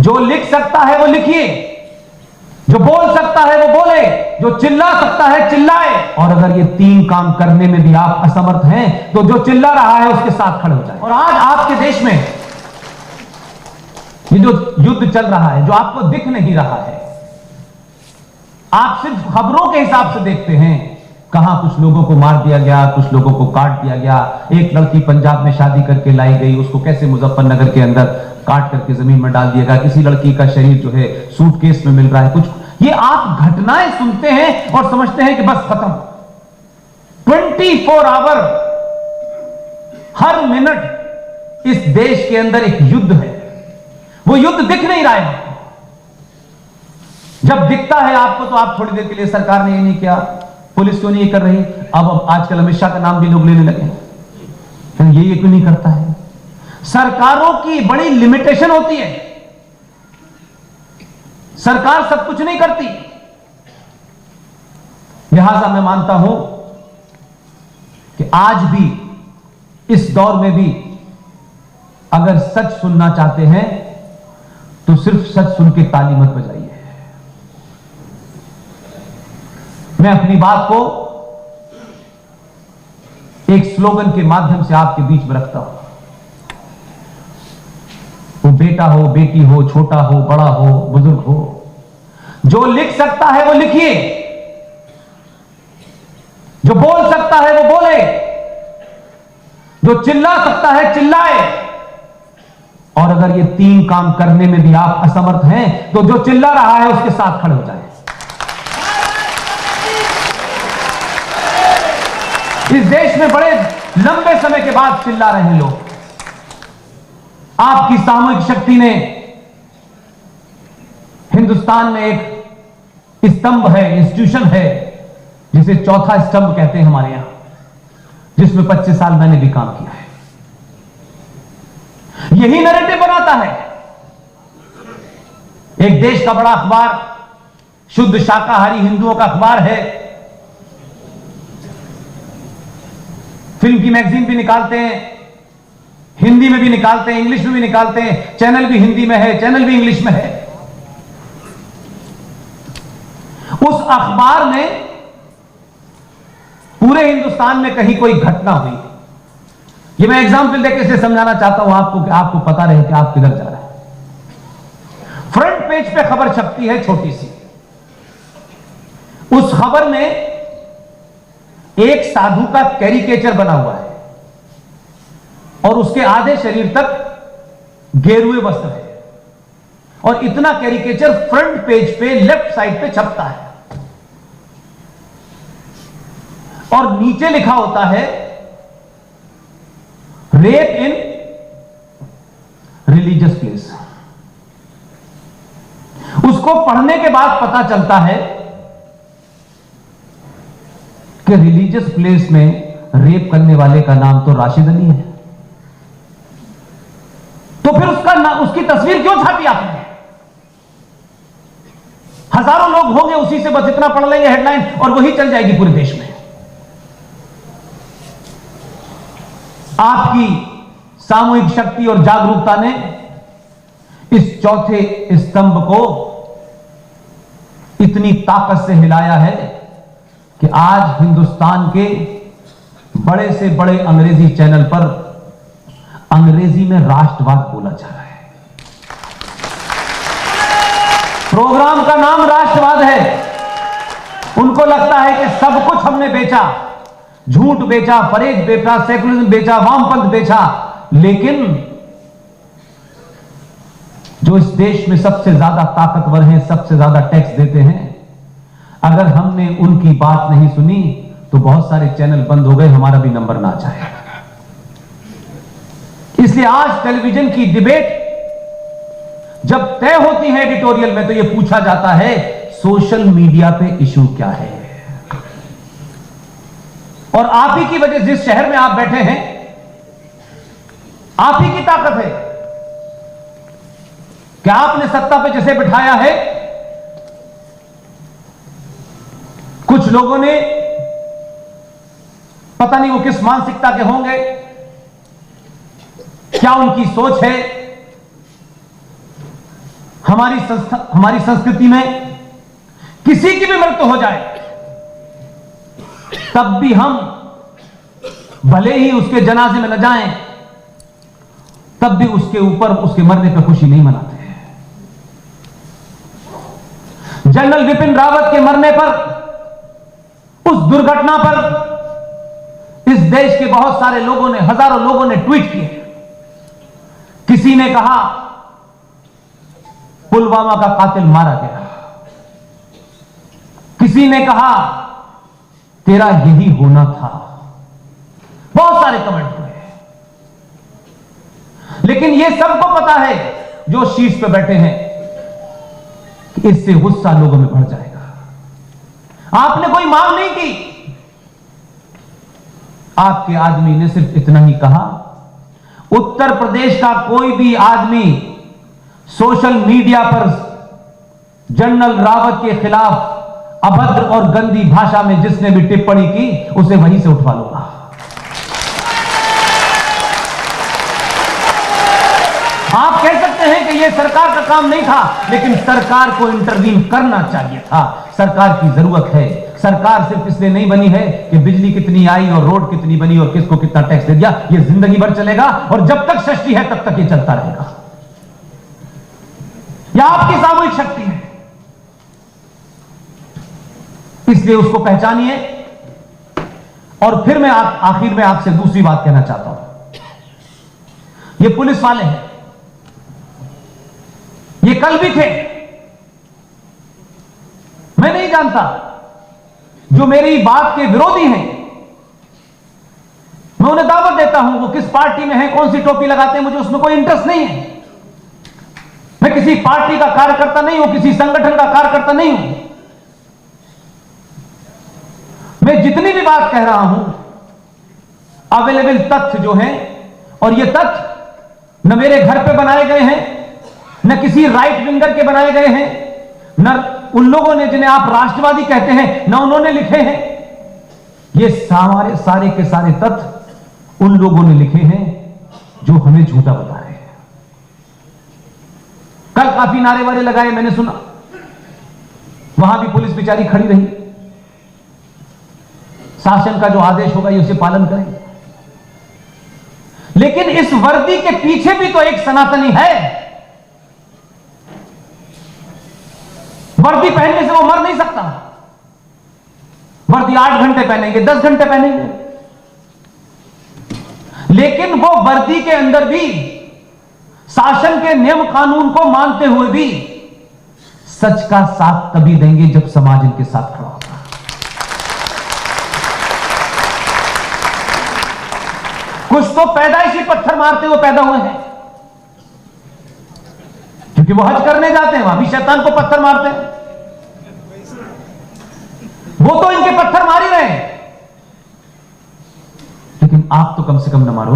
जो लिख सकता है वो लिखिए, जो बोल सकता है वो बोले, जो चिल्ला सकता है चिल्लाए। और अगर ये तीन काम करने में भी आप असमर्थ हैं तो जो चिल्ला रहा है उसके साथ खड़े हो जाए। और आज आपके देश में ये जो युद्ध चल रहा है, जो आपको दिख नहीं रहा है, आप सिर्फ खबरों के हिसाब से देखते हैं। कहां कुछ लोगों को मार दिया गया, कुछ लोगों को काट दिया गया, एक लड़की पंजाब में शादी करके लाई गई, उसको कैसे मुजफ्फरनगर के अंदर काट करके जमीन में डाल दिया गया, किसी लड़की का शरीर जो है सूटकेस में मिल रहा है। कुछ ये आप घटनाएं सुनते हैं और समझते हैं कि बस खत्म। 24 आवर, हर मिनट इस देश के अंदर एक युद्ध है। वो युद्ध दिख नहीं रहा है। जब दिखता है आपको तो आप थोड़ी देर के लिए सरकार ने ये नहीं किया, पुलिस क्यों नहीं कर रही, अब आजकल अमित शाह का नाम भी लोग लेने लगे, तो ये क्यों नहीं करता है। सरकारों की बड़ी लिमिटेशन होती है, सरकार सब कुछ नहीं करती। लिहाजा मैं मानता हूं कि आज भी इस दौर में भी अगर सच सुनना चाहते हैं तो सिर्फ सच सुन के ताली मत बजाइए। मैं अपनी बात को एक स्लोगन के माध्यम से आपके बीच में रखता हूं। वो बेटा हो, बेटी हो, छोटा हो, बड़ा हो, बुजुर्ग हो, जो लिख सकता है वो लिखिए, जो बोल सकता है वो बोले, जो चिल्ला सकता है चिल्लाए। और अगर ये तीन काम करने में भी आप असमर्थ हैं तो जो चिल्ला रहा है उसके साथ खड़े हो जाएं। इस देश में बड़े लंबे समय के बाद चिल्ला रहे हैं लोग। आपकी सामूहिक शक्ति ने हिंदुस्तान में एक स्तंभ है, इंस्टीट्यूशन है, जिसे चौथा स्तंभ कहते हैं हमारे यहां, जिसमें 25 साल मैंने भी काम किया है। यही नैरेटिव बनाता है। एक देश का बड़ा अखबार, शुद्ध शाकाहारी हिंदुओं का अखबार है, फिल्म की मैगजीन भी निकालते हैं, हिंदी में भी निकालते हैं, इंग्लिश में भी निकालते हैं, चैनल भी हिंदी में है, चैनल भी इंग्लिश में है। उस अखबार में पूरे हिंदुस्तान में कहीं कोई घटना हुई, ये मैं एग्जाम्पल देकर इसे समझाना चाहता हूं आपको कि आपको पता रहे कि आप किधर जा रहे हैं। फ्रंट पेज पे खबर छपती है छोटी सी, उस खबर में एक साधु का कैरिकेचर बना हुआ है और उसके आधे शरीर तक गेरुए वस्त्र है, और इतना कैरिकेचर फ्रंट पेज पे लेफ्ट साइड पे छपता है, और नीचे लिखा होता है रेप इन रिलीजियस प्लेस। उसको पढ़ने के बाद पता चलता है कि रिलीजियस प्लेस में रेप करने वाले का नाम तो राशिद अली है। तो फिर उसकी तस्वीर क्यों छापी आपने? हजारों लोग होंगे, उसी से बस इतना पढ़ लेंगे हेडलाइन और वही चल जाएगी पूरे देश में। आपकी सामूहिक शक्ति और जागरूकता ने इस चौथे स्तंभ को इतनी ताकत से हिलाया है कि आज हिंदुस्तान के बड़े से बड़े अंग्रेजी चैनल पर अंग्रेजी में राष्ट्रवाद बोला जा रहा है। प्रोग्राम का नाम राष्ट्रवाद है। उनको लगता है कि सब कुछ हमने बेचा, झूठ बेचा, फरेब बेचा, सेकुलरिज्म बेचा, वामपंथ बेचा, लेकिन जो इस देश में सबसे ज्यादा ताकतवर हैं, सबसे ज्यादा टैक्स देते हैं, अगर हमने उनकी बात नहीं सुनी तो बहुत सारे चैनल बंद हो गए, हमारा भी नंबर ना जाए। इसलिए आज टेलीविजन की डिबेट जब तय होती है एडिटोरियल में तो यह पूछा जाता है सोशल मीडिया पे इशू क्या है। और आप ही की वजह, जिस शहर में आप बैठे हैं, आप ही की ताकत है कि आपने सत्ता पे जिसे बिठाया है, कुछ लोगों ने, पता नहीं वो किस मानसिकता के होंगे, क्या उनकी सोच है, हमारी संस्कृति में किसी की भी मृत्यु हो जाए तब भी हम भले ही उसके जनाजे में न जाएं, तब भी उसके ऊपर उसके मरने पर खुशी नहीं मनाते हैं। जनरल विपिन रावत के मरने पर, उस दुर्घटना पर इस देश के बहुत सारे लोगों ने, हजारों लोगों ने ट्वीट किए। किसी ने कहा पुलवामा का कातिल मारा गया, किसी ने कहा तेरा यही होना था। बहुत सारे कमेंट हुए, लेकिन यह सबको पता है जो शीर्ष पे बैठे हैं कि इससे गुस्सा लोगों में बढ़ जाएगा। आपने कोई मांग नहीं की, आपके आदमी ने सिर्फ इतना ही कहा। उत्तर प्रदेश का कोई भी आदमी सोशल मीडिया पर जनरल रावत के खिलाफ अभद्र और गंदी भाषा में जिसने भी टिप्पणी की, उसे वहीं से उठवा लूंगा। आप कह सकते हैं कि यह सरकार का काम नहीं था, लेकिन सरकार को इंटरवीन करना चाहिए था। सरकार की जरूरत है। सरकार सिर्फ इसलिए नहीं बनी है कि बिजली कितनी आई और रोड कितनी बनी और किसको कितना टैक्स दे दिया। यह जिंदगी भर चलेगा और जब तक सृष्टि है तब तक यह चलता रहेगा। यह आपकी सामूहिक शक्ति है, इसलिए उसको पहचानिए। और फिर मैं आखिर में आपसे दूसरी बात कहना चाहता हूं। ये पुलिस वाले हैं, ये कल भी थे। मैं नहीं जानता, जो मेरी बात के विरोधी हैं, मैं उन्हें दावत देता हूं। वो किस पार्टी में हैं, कौन सी टोपी लगाते हैं, मुझे उसमें कोई इंटरेस्ट नहीं है। मैं किसी पार्टी का कार्यकर्ता नहीं हूं, किसी संगठन का कार्यकर्ता नहीं हूं। मैं जितनी भी बात कह रहा हूं, अवेलेबल तथ्य जो हैं, और ये तथ्य न मेरे घर पे बनाए गए हैं, न किसी राइट विंगर के बनाए गए हैं, न उन लोगों ने जिन्हें आप राष्ट्रवादी कहते हैं, न उन्होंने लिखे हैं। ये सारे के सारे तथ्य उन लोगों ने लिखे हैं जो हमें झूठा बता रहे हैं। कल काफी नारे वारे लगाए, मैंने सुना। वहां भी पुलिस बेचारी खड़ी रही। शासन का जो आदेश होगा ये उसे पालन करें। लेकिन इस वर्दी के पीछे भी तो एक सनातनी है। वर्दी पहनने से वो मर नहीं सकता। वर्दी 8 घंटे पहनेंगे, 10 घंटे पहनेंगे, लेकिन वो वर्दी के अंदर भी शासन के नियम कानून को मानते हुए भी सच का साथ तभी देंगे जब समाज इनके साथ खड़ा होगा। कुछ तो पैदाइशी पत्थर मारते हुए पैदा हुए हैं, क्योंकि वो हज करने जाते हैं, वहां भी शैतान को पत्थर मारते हैं। वो तो इनके पत्थर मार ही रहे हैं, लेकिन आप तो कम से कम न मारो।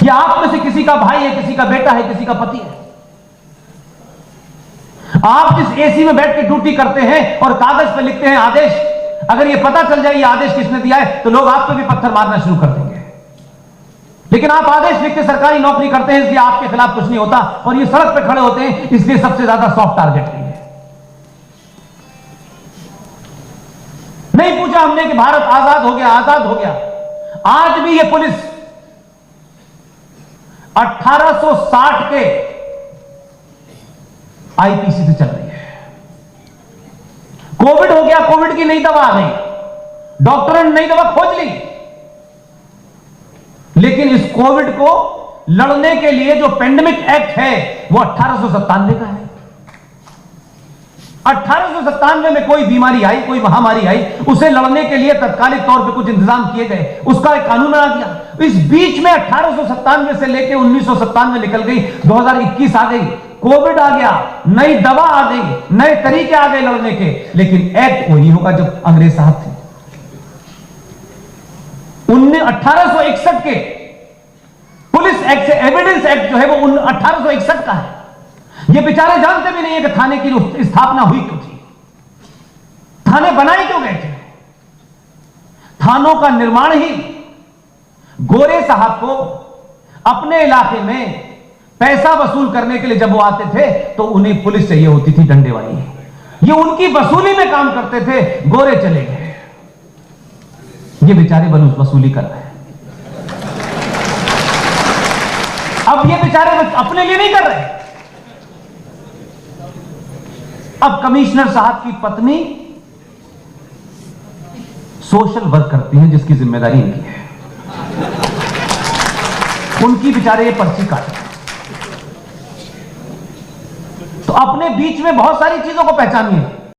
या आप में से किसी का भाई है, किसी का बेटा है, किसी का पति है। आप जिस एसी में बैठ के ड्यूटी करते हैं और कागज पे लिखते हैं आदेश, अगर ये पता चल जाए ये आदेश किसने दिया है, तो लोग आप पे भी पत्थर मारना शुरू कर देंगे। लेकिन आप आदेश लिख के सरकारी नौकरी करते हैं, इसलिए आपके खिलाफ कुछ नहीं होता, और ये सड़क पे खड़े होते हैं, इसलिए सबसे ज्यादा सॉफ्ट टारगेट है। नहीं पूछा हमने कि भारत आजाद हो गया, आजाद हो गया। आज भी ये पुलिस 1860 के आईपीसी से चल रही है। कोविड हो गया, कोविड की नई दवा आ गई, डॉक्टरों ने नई दवा खोज ली, लेकिन इस कोविड को लड़ने के लिए जो पेंडेमिक एक्ट है वो 1897 का है। 1897 में कोई बीमारी आई, कोई महामारी आई, उसे लड़ने के लिए तत्कालिक तौर पे कुछ इंतजाम किए गए, उसका एक कानून बना दिया। इस बीच में 1897 से लेकर 1997 निकल गई, 2021 आ गई, कोविड आ गया, नई दवा आ गई, नए तरीके आ गए लड़ने के, लेकिन एक्ट वही होगा जब अंग्रेज साहब थे। 1861 के पुलिस एक्ट से, एविडेंस एक्ट जो है वो 1861 का है। ये बेचारे जानते भी नहीं है कि थाने की स्थापना हुई क्यों थी, थाने बनाए क्यों गए थे। थानों का निर्माण ही गोरे साहब को अपने इलाके में पैसा वसूल करने के लिए जब वो आते थे तो उन्हें पुलिस चाहिए होती थी डंडे वाली। ये उनकी वसूली में काम करते थे, गोरे चले गए, ये बेचारे वसूली कर रहे हैं। अब ये बेचारे अपने लिए नहीं कर रहे। अब कमिश्नर साहब की पत्नी सोशल वर्क करती हैं, जिसकी जिम्मेदारी इनकी है, उनकी बेचारे ये पर्ची काटते हैं। तो अपने बीच में बहुत सारी चीजों को पहचानिए।